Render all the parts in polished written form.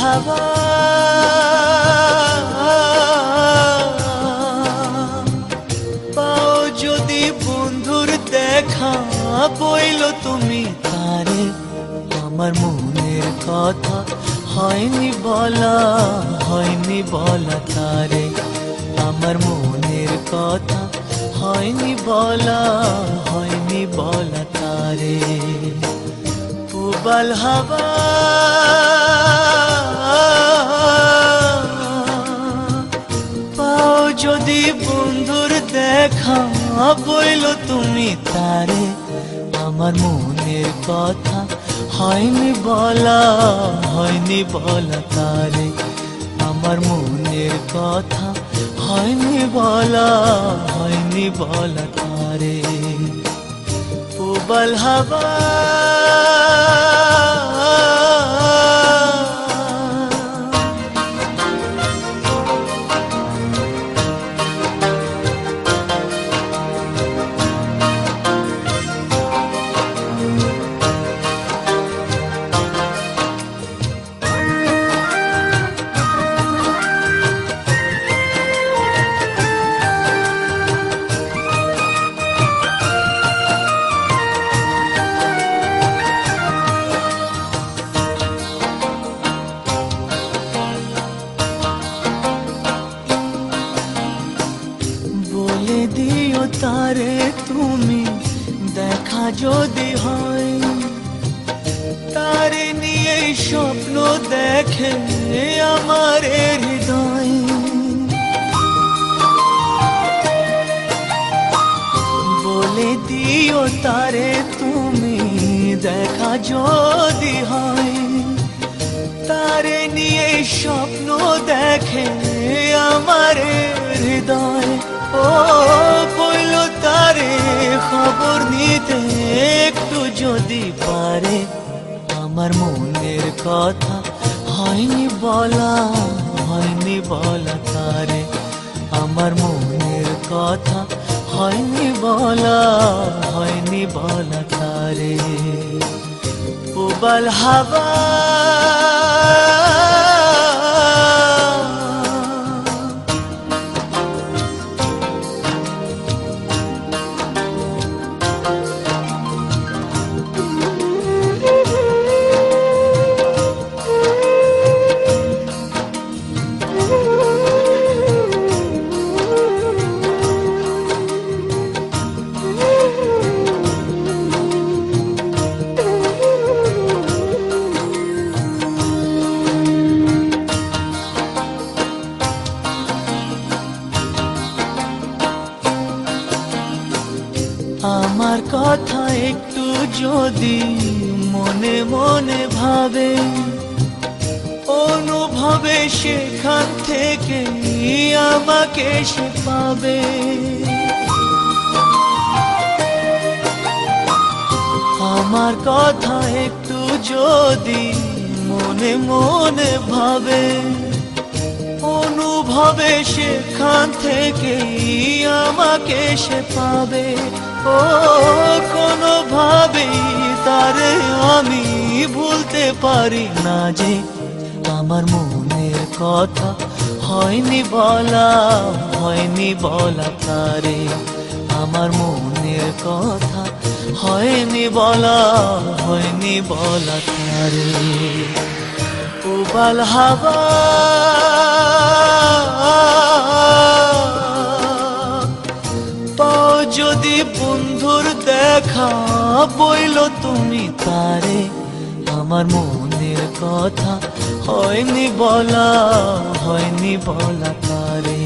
হাওয়া পাও যদি বন্ধুর দেখা, বইল তুমি তারে আমার মনের কথা, হয়নি বলা তারে আমার মনের কথা, হয়নি বলা তারে। পুবাল হাওয়া পাও যদি বন্ধুর দেখা, বইল তুমি তারে আমার মনের কথা, হয়নি বলা তারে আমার মনের কথা, হয়নি বলা তারে। পুবাল হাওয়া বলে দিও তারে তুমি দেখা যদি হয়, তারে নিয়ে স্বপ্ন দেখে আমার হৃদয়। বলে দিও তারে তুমি দেখা যদি হয়, তারে নিয়ে স্বপ্ন দেখে আমার হৃদয়। ও বইল তারে খবর নিতে একটু যদি পারে, আমার মনের কথা, হয়নি বলা তারে আমার মনের কথা, হয়নি বলা তারে। পুবাল হাওয়া আমার কথা একটু যদি মনে মনে ভাবে, অনুভবে সেখান থেকে আমাকে সে পাবে। আমার কথা একটু যদি মনে মনে ভাবে, অনুভবে সেখান থেকে আমাকে সে পাবে। ও কোনোভাবেই তারে আমি ভুলতে পারি না যে, আমার মনের কথা, হয়নি বলা তারে আমার মনের কথা, হয়নি বলা তারে। পুবাল হাওয়া পাও যদি বন্ধুর দেখা, বইল তুমি তারে আমার মনের কথা, হয়নি বলা তারে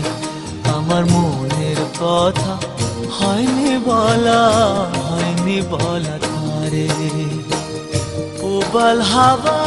আমার মনের কথা, হয়নি বলা তারে। পুবাল হাওয়া